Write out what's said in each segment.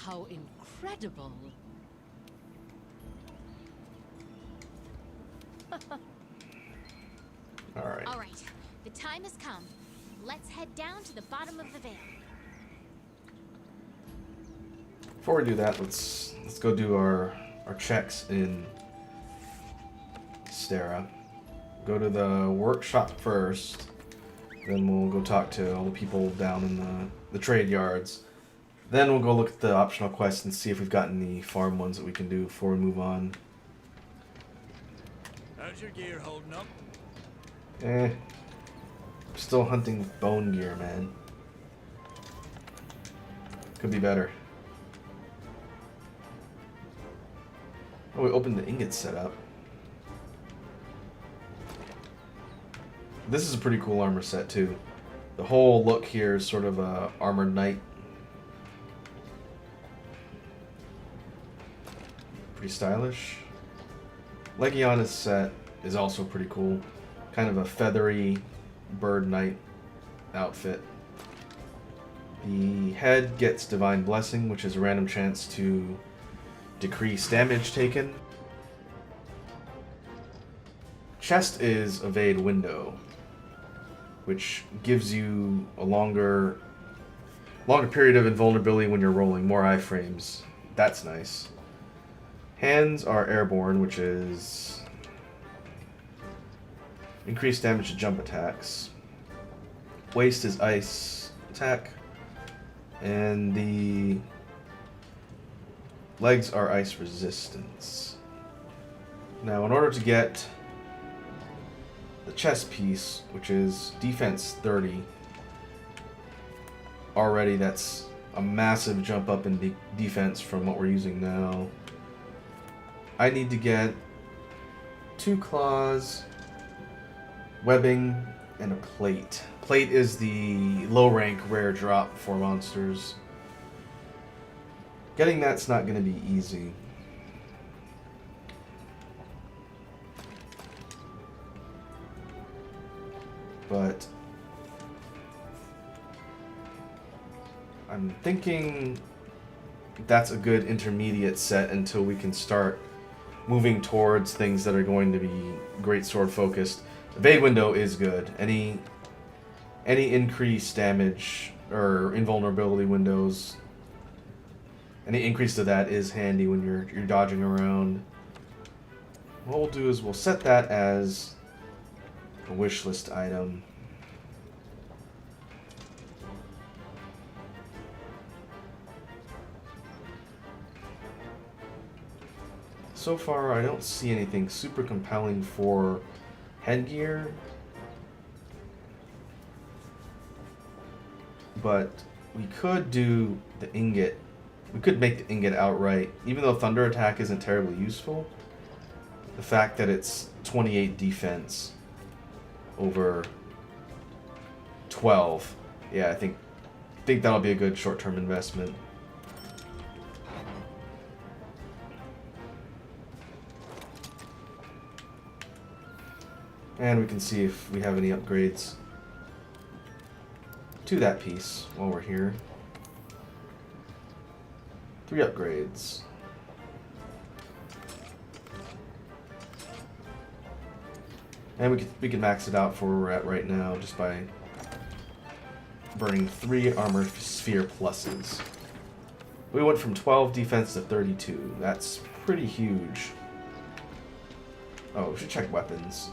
How incredible. Alright. All right, the time has come. Let's head down to the bottom of the veil. Before we do that, let's go do our checks in Stera. Go to the workshop first, then we'll go talk to all the people down in the trade yards. Then we'll go look at the optional quests and see if we've got any farm ones that we can do before we move on. How's your gear holding up? Still hunting bone gear, man. Could be better. Oh, we opened the ingot setup. This is a pretty cool armor set too. The whole look here is sort of a armored knight. Pretty stylish. Legiona's set is also pretty cool. Kind of a feathery bird knight outfit. The head gets Divine Blessing, which is a random chance to decrease damage taken. Chest is Evade Window, which gives you a longer period of invulnerability when you're rolling, more iframes. That's nice. Hands are Airborne, which is increased damage to jump attacks. Waist is Ice attack. And the legs are Ice resistance. Now, in order to get the chest piece, which is defense 30, already that's a massive jump up in defense from what we're using now. I need to get 2 claws, webbing, and a plate. Plate is the low rank rare drop for monsters. Getting that's not going to be easy. But I'm thinking that's a good intermediate set until we can start moving towards things that are going to be great sword focused. Evade Window is good. Any increased damage or invulnerability windows, any increase to that is handy when you're dodging around. What we'll do is we'll set that as a wish list item. So far, I don't see anything super compelling for headgear, but we could do the ingot. We could make the ingot outright, even though Thunder Attack isn't terribly useful. The fact that it's 28 defense over 12, yeah, I think that'll be a good short-term investment. And we can see if we have any upgrades to that piece while we're here. 3 upgrades. And we can max it out for where we're at right now just by burning 3 armor sphere pluses. We went from 12 defense to 32. That's pretty huge. Oh, we should check weapons.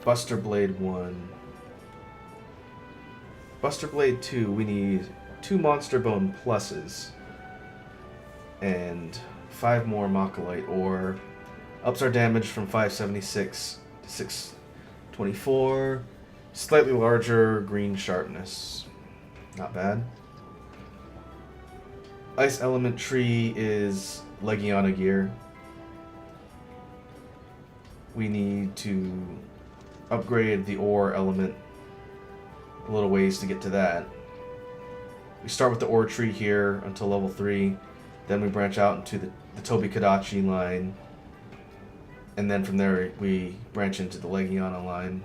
Buster Blade 1. Buster Blade 2, we need 2 Monster Bone pluses. And 5 more Mocholite ore. Ups our damage from 576 to 624. Slightly larger green sharpness. Not bad. Ice Element Tree is Legiona gear. We need to upgrade the ore element a little ways to get to that. We start with the ore tree here until level 3, then we branch out into the Tobi Kadachi line, and then from there we branch into the Legiona line.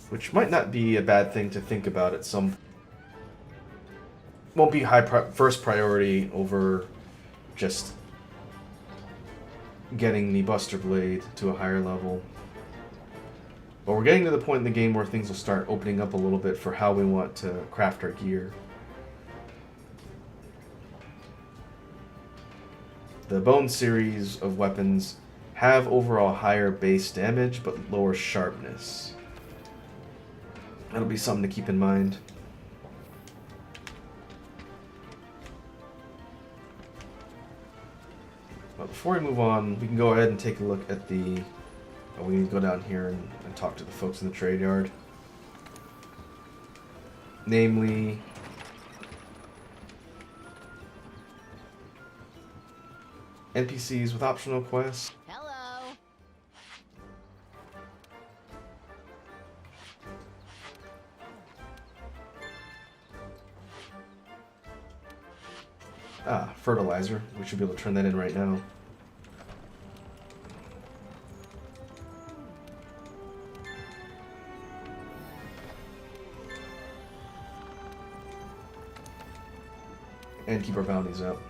which might not be a bad thing to think about at some. Won't be first priority over just getting the Buster Blade to a higher level. But we're getting to the point in the game where things will start opening up a little bit for how we want to craft our gear. The Bone series of weapons have overall higher base damage but lower sharpness. That'll be something to keep in mind. But before we move on, we can go ahead and take a look at the... Oh, we need to go down here and talk to the folks in the trade yard. Namely... NPCs with optional quests. Hello. Ah, fertilizer. We should be able to turn that in right now. And keep our bounties up.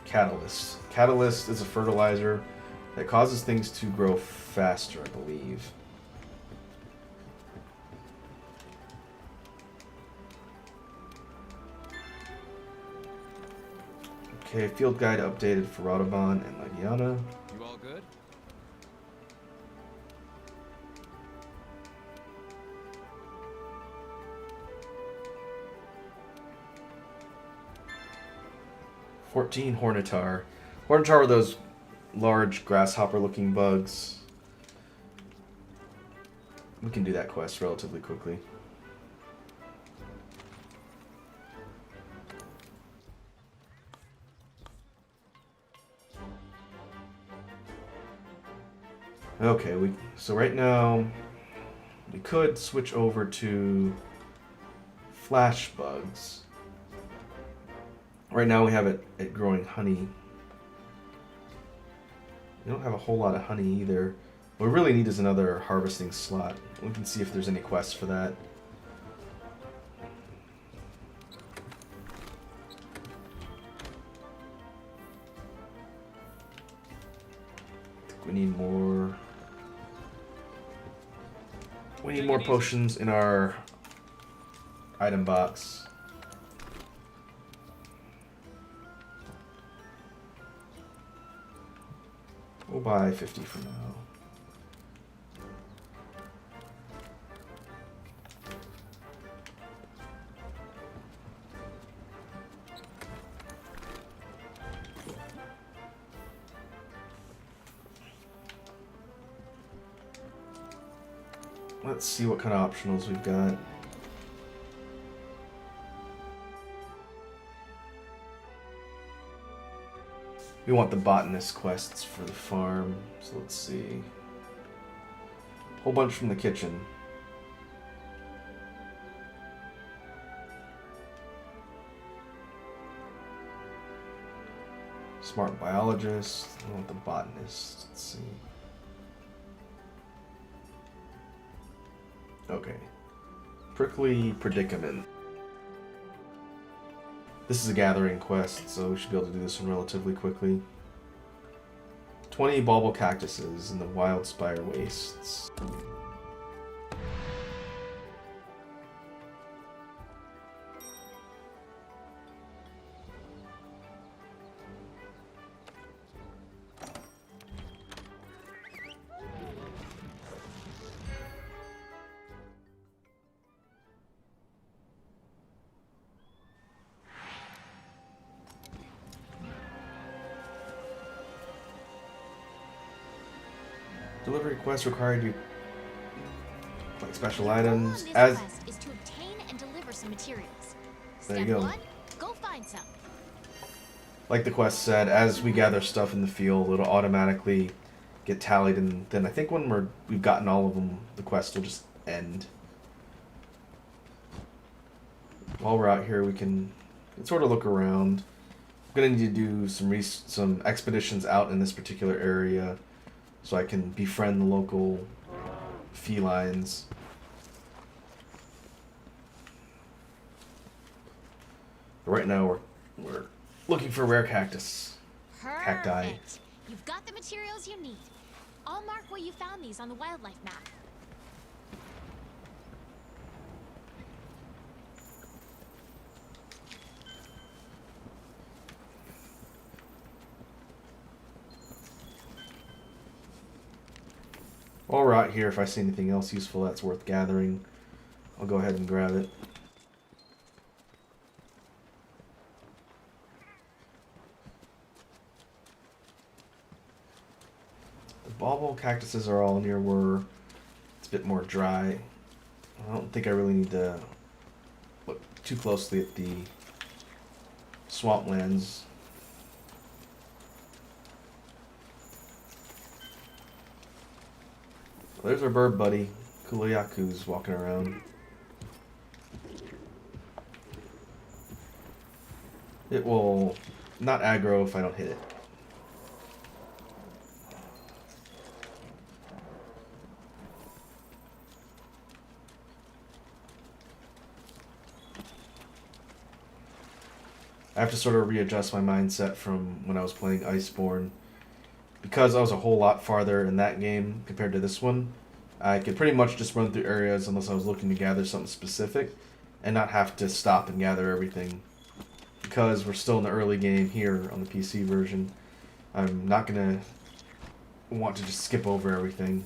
Catalyst. Catalyst is a fertilizer that causes things to grow faster, I believe. Okay, field guide updated for Radobon and Lagiana. You all good? Hornitar. Hornitar are those large grasshopper-looking bugs. We can do that quest relatively quickly. Okay, so right now we could switch over to flash bugs. Right now we have it growing honey. We don't have a whole lot of honey either. What we really need is another harvesting slot. We can see if there's any quests for that. I think we need more. We need more potions in our item box. We'll buy 50 for now. Let's see what kind of optionals we've got. We want the botanist quests for the farm, so let's see. Whole bunch from the kitchen. Smart biologist. I want the botanist. Let's see. Okay. Prickly predicament. This is a gathering quest, so we should be able to do this one relatively quickly. 20 bauble cactuses in the wild spire wastes. Delivery quests required you collect special items. As quest is to obtain and deliver some materials. There you Step go. 1, go find some. Like the quest said, as we gather stuff in the field, it'll automatically get tallied, and then I think when we've gotten all of them, the quest will just end. While we're out here, we can sort of look around. I'm gonna need to do some expeditions out in this particular area, so I can befriend the local felines. But right now, we're looking for rare cactus. Cacti. Perfect. You've got the materials you need. I'll mark where you found these on the wildlife map. While we're out here, if I see anything else useful that's worth gathering, I'll go ahead and grab it. The bauble cactuses are all near where it's a bit more dry. I don't think I really need to look too closely at the swamplands. There's our bird buddy, Kuliaku's walking around. It will not aggro if I don't hit it. I have to sort of readjust my mindset from when I was playing Iceborne. Because I was a whole lot farther in that game compared to this one, I could pretty much just run through areas unless I was looking to gather something specific and not have to stop and gather everything. Because we're still in the early game here on the PC version, I'm not going to want to just skip over everything.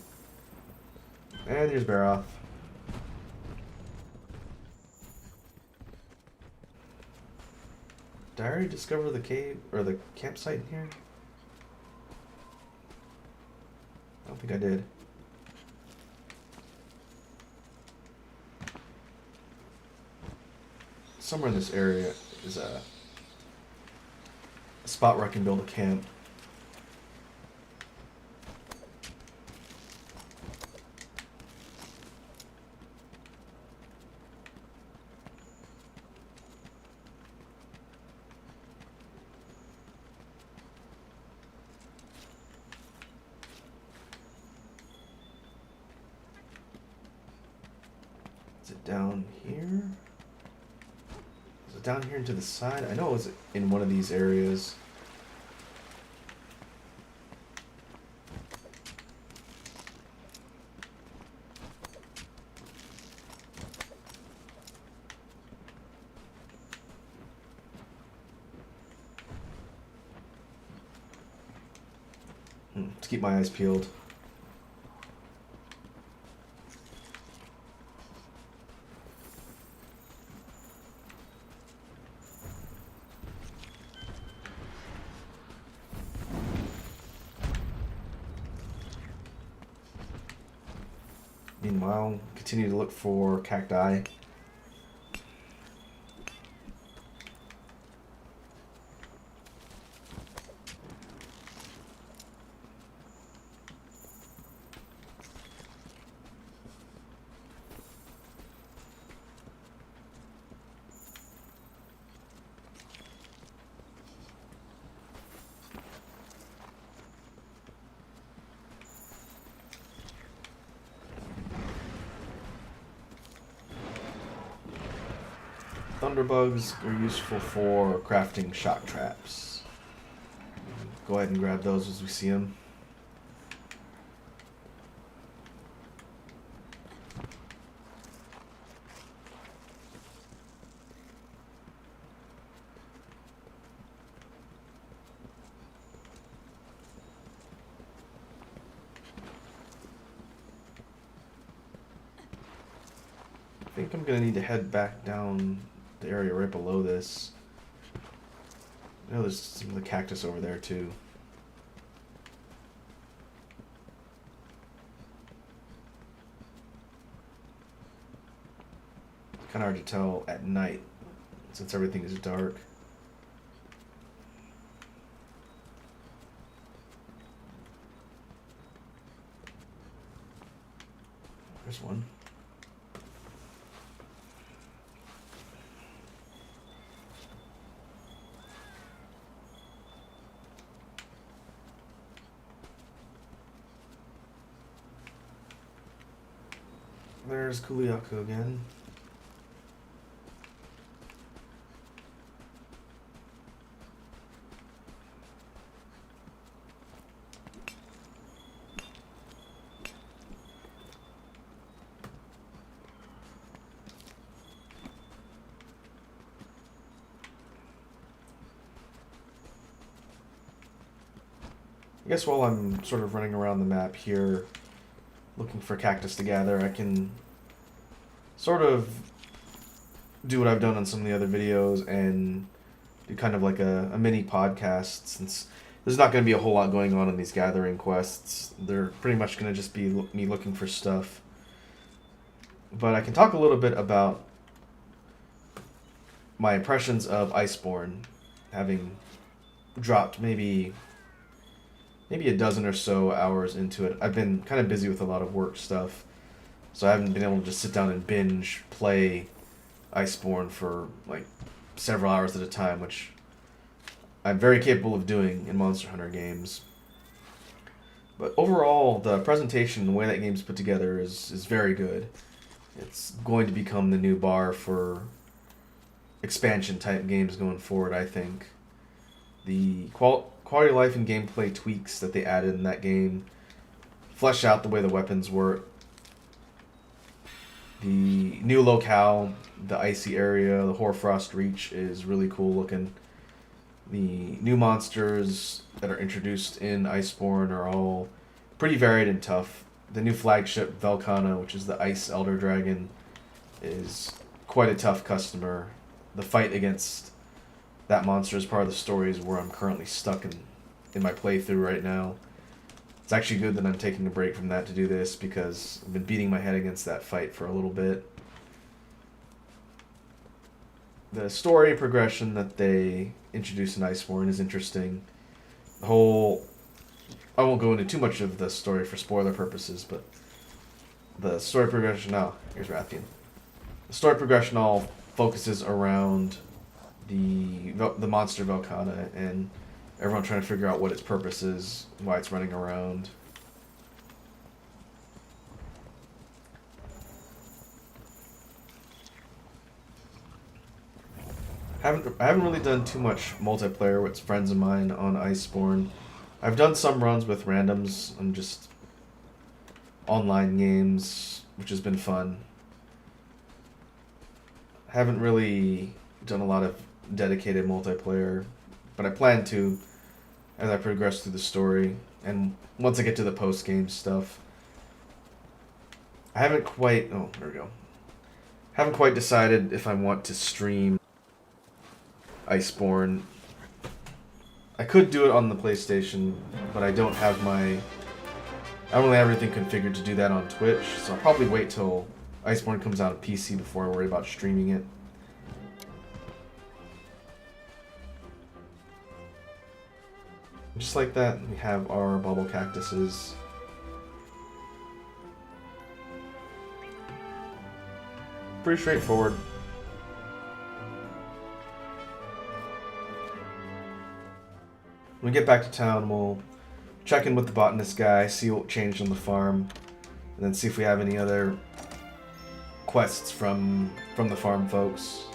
And here's Baroth. Did I already discover the cave or the campsite in here? I don't think I did. Somewhere in this area is a spot where I can build a camp. Is it down here? Is it down here and to the side? I know it was in one of these areas. To keep my eyes peeled. Meanwhile, continue to look for cacti. Thunderbugs are useful for crafting shock traps. Go ahead and grab those as we see them. I think I'm going to need to head back down the area right below this. I know there's some of the cactus over there too. It's kind of hard to tell at night since everything is dark. There's one. there's Kuliaku again. I guess while I'm sort of running around the map here, looking for cactus to gather, I can sort of do what I've done on some of the other videos and do kind of like a mini podcast, since there's not going to be a whole lot going on in these gathering quests. They're pretty much going to just be me looking for stuff. But I can talk a little bit about my impressions of Iceborne, having dropped maybe a dozen or so hours into it. I've been kind of busy with a lot of work stuff, so I haven't been able to just sit down and binge play Iceborne for like several hours at a time, which I'm very capable of doing in Monster Hunter games. But overall, the presentation, the way that game's put together is very good. It's going to become the new bar for expansion type games going forward, I think. The quality of life and gameplay tweaks that they added in that game flesh out the way the weapons work. The new locale, the icy area, the Hoarfrost Reach is really cool looking. The new monsters that are introduced in Iceborne are all pretty varied and tough. The new flagship, FalKKonE, which is the Ice Elder Dragon, is quite a tough customer. The fight against that monster is part of the story is where I'm currently stuck in my playthrough right now. It's actually good that I'm taking a break from that to do this, because I've been beating my head against that fight for a little bit. The story progression that they introduced in Iceborne is interesting. I won't go into too much of the story for spoiler purposes, but the story progression, here's Rathian. The story progression all focuses around the monster FalKKonE and everyone trying to figure out what its purpose is, why it's running around. I haven't really done too much multiplayer with friends of mine on Iceborne. I've done some runs with randoms on just online games, which has been fun. I haven't really done a lot of dedicated multiplayer, but I plan to as I progress through the story and once I get to the post-game stuff. I haven't quite decided if I want to stream Iceborne. I could do it on the PlayStation, but I don't really have everything configured to do that on Twitch, so I'll probably wait till Iceborne comes out on PC before I worry about streaming it. Just like that, we have our bubble cactuses. Pretty straightforward. When we get back to town, we'll check in with the botanist guy, see what changed on the farm, and then see if we have any other quests from the farm folks.